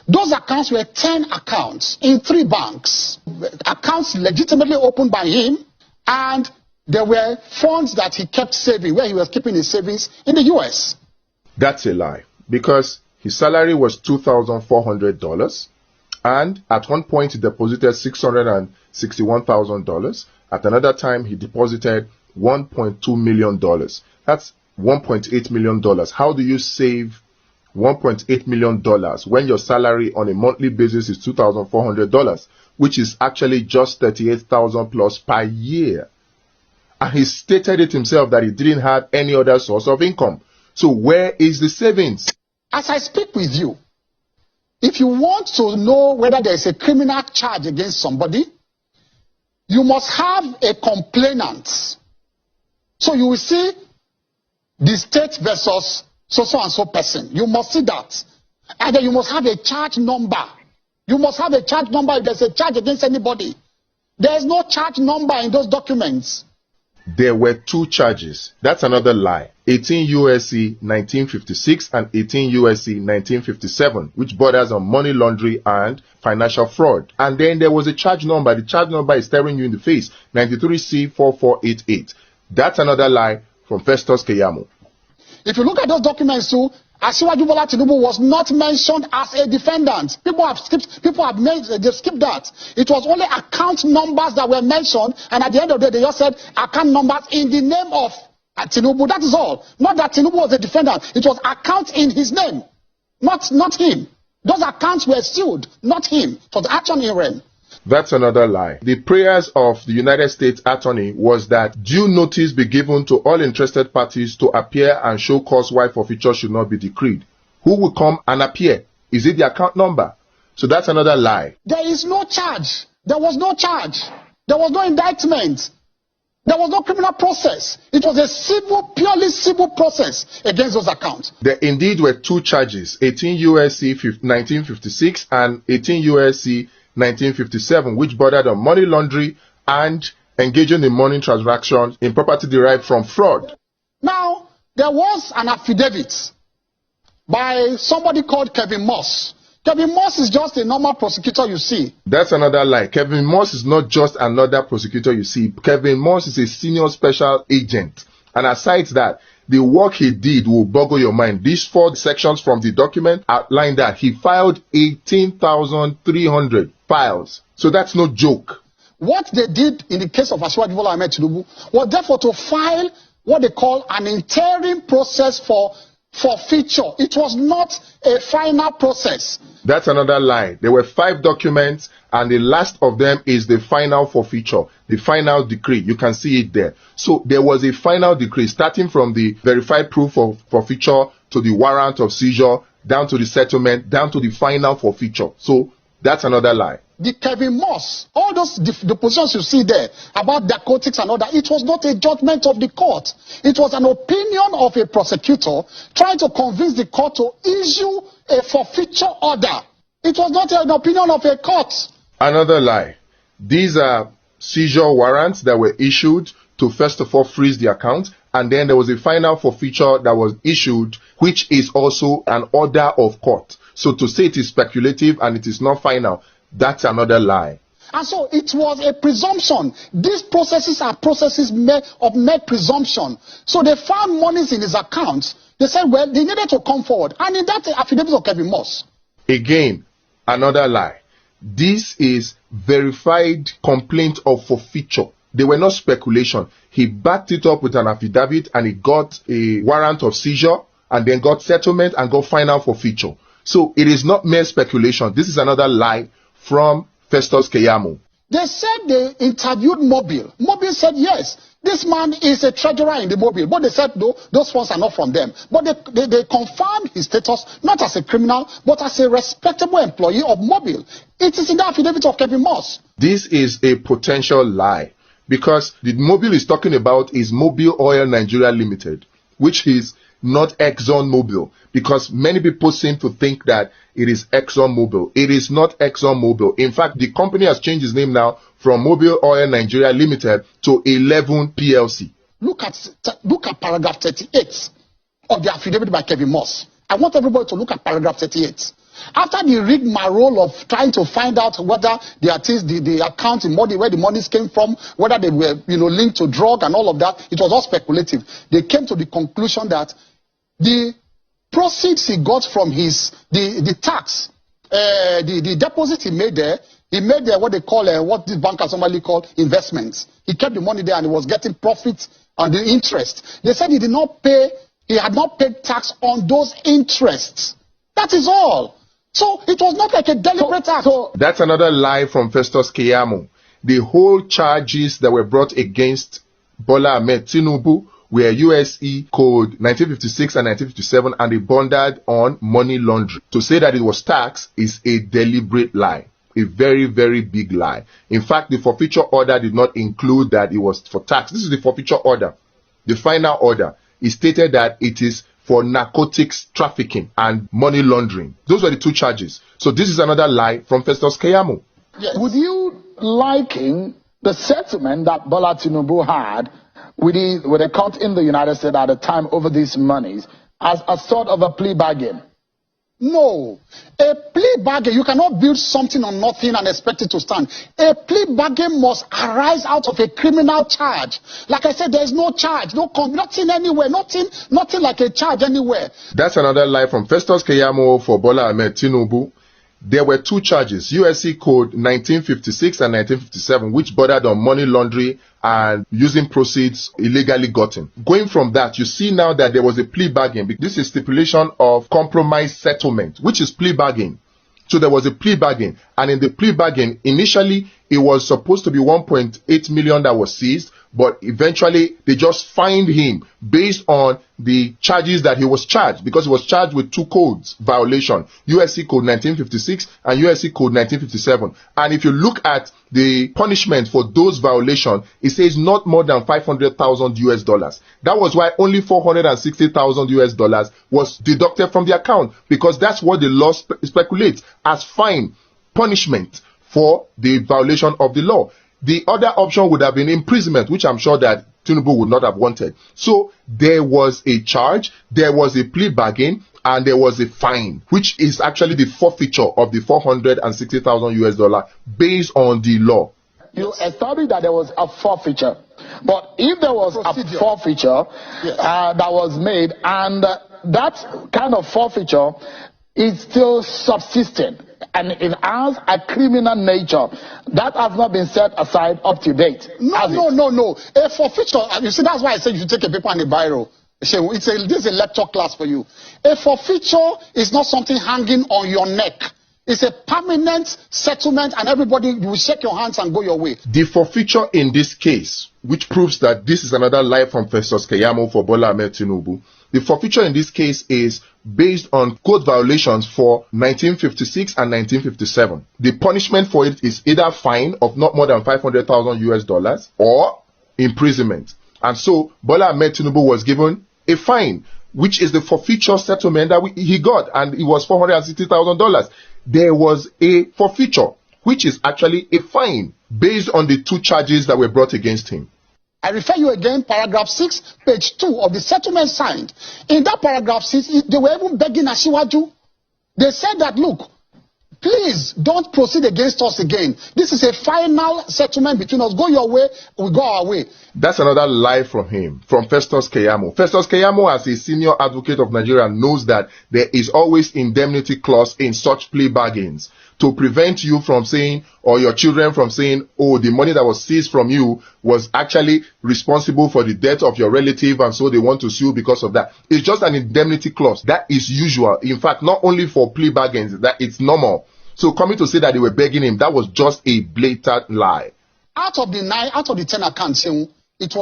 Those accounts were 10 accounts in 3 banks. Accounts legitimately opened by him, and there were funds that he kept saving, where he was keeping his savings in the US. That's a lie, because his salary was $2,400, and at one point he deposited $661,000. At another time he deposited $1.2 million. That's $1.8 million. How do you save $1.8 million when your salary on a monthly basis is $2,400, which is actually just $38,000 plus per year? And he stated it himself that he didn't have any other source of income. So where is the savings? As I speak with you, if you want to know whether there is a criminal charge against somebody, you must have a complainant. So you will see the state versus so and so person. You must see that. And then you must have a charge number. You must have a charge number if there's a charge against anybody. There is no charge number in those documents. There were 2 charges. That's another lie. 18 U.S.C. 1956 and 18 U.S.C. 1957, which borders on money laundering and financial fraud. And then there was a charge number. The charge number is staring you in the face. 93C4488. That's another lie from Festus Keyamo. If you look at those documents too, Asiwaju Bola Tinubu was not mentioned as a defendant. They've skipped that. It was only account numbers that were mentioned, and at the end of the day, they just said account numbers in the name of Tinubu. That is all. Not that Tinubu was a defendant. It was account in his name, not him. Those accounts were sealed, not him. It was action in rem. That's another lie. The prayers of the United States Attorney was that due notice be given to all interested parties to appear and show cause why forfeiture should not be decreed. Who will come and appear? Is it the account number? So that's another lie. There is no charge. There was no charge. There was no indictment. There was no criminal process. It was a purely civil process against those accounts. There indeed were 2 charges, 18 U.S.C. 1956 and 18 U.S.C. 1957, which bordered on money laundering and engaging in money transactions in property derived from fraud. Now, there was an affidavit by somebody called Kevin Moss. Kevin Moss is just a normal prosecutor you see. That's another lie. Kevin Moss is not just another prosecutor you see. Kevin Moss is a senior special agent. And aside that, the work he did will boggle your mind. These 4 sections from the document outline that he filed 18,300 files. So that's no joke. What they did in the case of Asiwaju Bola Ahmed Tinubu was therefore to file what they call an interim process for forfeiture. It was not a final process. That's another lie. There were 5 documents, and the last of them is the final forfeiture, the final decree. You can see it there. So there was a final decree starting from the verified proof of forfeiture to the warrant of seizure, down to the settlement, down to the final forfeiture. So that's another lie. The Kevin Moss, all those depositions you see there about narcotics and all that, it was not a judgment of the court. It was an opinion of a prosecutor trying to convince the court to issue a forfeiture order. It was not an opinion of a court. Another lie. These are seizure warrants that were issued to first of all freeze the account, and then there was a final forfeiture that was issued, which is also an order of court. So to say it is speculative and it is not final, that's another lie. And so it was a presumption. These processes are processes of mere presumption. So they found monies in his accounts. They said, well, they needed to come forward. And in that affidavit of Kevin Moss. Again, another lie. This is verified complaint of forfeiture. They were not speculation. He backed it up with an affidavit, and he got a warrant of seizure, and then got settlement and got final forfeiture. So it is not mere speculation. This is another lie from Festus Keyamo. They said they interviewed Mobile. Mobile said, yes, this man is a treasurer in the Mobile. But they said, no, those funds are not from them. But they confirmed his status, not as a criminal, but as a respectable employee of Mobile. It is in the affidavit of Kevin Moss. This is a potential lie, because the Mobile is talking about is Mobile Oil Nigeria Limited, which is not ExxonMobil, because many people seem to think that it is ExxonMobil. It is not ExxonMobil. In fact, the company has changed its name now from Mobile Oil Nigeria Limited to 11 PLC. Look at paragraph 38 of the affidavit by Kevin Moss. I want everybody to look at paragraph 38. After the rigmarole of trying to find out whether the account, the money, where the monies came from, whether they were, linked to drug and all of that, it was all speculative. They came to the conclusion that the proceeds he got from the tax, the deposit he made there what they call, what the bankers normally call investments. He kept the money there and he was getting profit on the interest. They said he had not paid tax on those interests. That is all. So it was not like a deliberate act. So that's another lie from Festus Keyamo. The whole charges that were brought against Bola Ahmed Tinubu were USC code 1956 and 1957, and they bonded on money laundering. To say that it was tax is a deliberate lie. A very, very big lie. In fact, the forfeiture order did not include that it was for tax. This is the forfeiture order. The final order. It stated that it is for narcotics trafficking and money laundering. Those were the two charges. So this is another lie from Festus Keyamo. Yes. Would you liken the settlement that Bola Tinubu had with the court in the United States at the time over these monies as a sort of a plea bargain? No. A plea bargain, you cannot build something on nothing and expect it to stand. A plea bargain must arise out of a criminal charge. Like I said, there is no charge, nothing anywhere, nothing like a charge anywhere. That's another lie from Festus Keyamo for Bola Ahmed Tinubu. There were two charges, USC code 1956 and 1957, which bordered on money laundering and using proceeds illegally gotten. Going from that, you see now that there was a plea bargain. This is stipulation of compromise settlement, which is plea bargain. So there was a plea bargain, and in the plea bargain, initially it was supposed to be 1.8 million that was seized, but eventually they just fined him based on the charges that he was charged, because he was charged with two codes violation, USC code 1956 and USC code 1957. And if you look at the punishment for those violations, it says not more than $500,000. That was why only $460,000 was deducted from the account, because that's what the law speculates as fine punishment for the violation of the law. The other option would have been imprisonment, which I'm sure that Tinubu would not have wanted. So there was a charge, there was a plea bargain, and there was a fine, which is actually the forfeiture of the $460,000 based on the law. You established that there was a forfeiture. But if there was a forfeiture that was made, and that kind of forfeiture is still subsisting, and it has a criminal nature, that has not been set aside up to date. No. A forfeiture, you see, that's why I said you should take a paper and a biro. This is a lecture class for you. A forfeiture is not something hanging on your neck. It's a permanent settlement, and everybody, you will shake your hands and go your way. The forfeiture in this case, which proves that this is another lie from Festus Keyamo for Bola Ahmed Tinubu, the forfeiture in this case is based on code violations for 1956 and 1957. The punishment for it is either fine of not more than $500,000 or imprisonment. And so Bola Ahmed Tinubu was given a fine, which is the forfeiture settlement that he got, and it was $460,000. There was a forfeiture, which is actually a fine based on the two charges that were brought against him. I refer you again, paragraph 6, page 2 of the settlement signed. In that paragraph 6, they were even begging Asiwaju. They said that, look, please don't proceed against us again. This is a final settlement between us. Go your way, we go our way. That's another lie from him, from Festus Keyamo. Festus Keyamo, as a senior advocate of Nigeria, knows that there is always indemnity clause in such plea bargains to prevent you from saying, or your children from saying, oh, the money that was seized from you was actually responsible for the death of your relative, and so they want to sue because of that. It's just an indemnity clause. That is usual. In fact, not only for plea bargains, that it's normal. So coming to say that they were begging him, that was just a blatant lie. Out of the 10 accounts,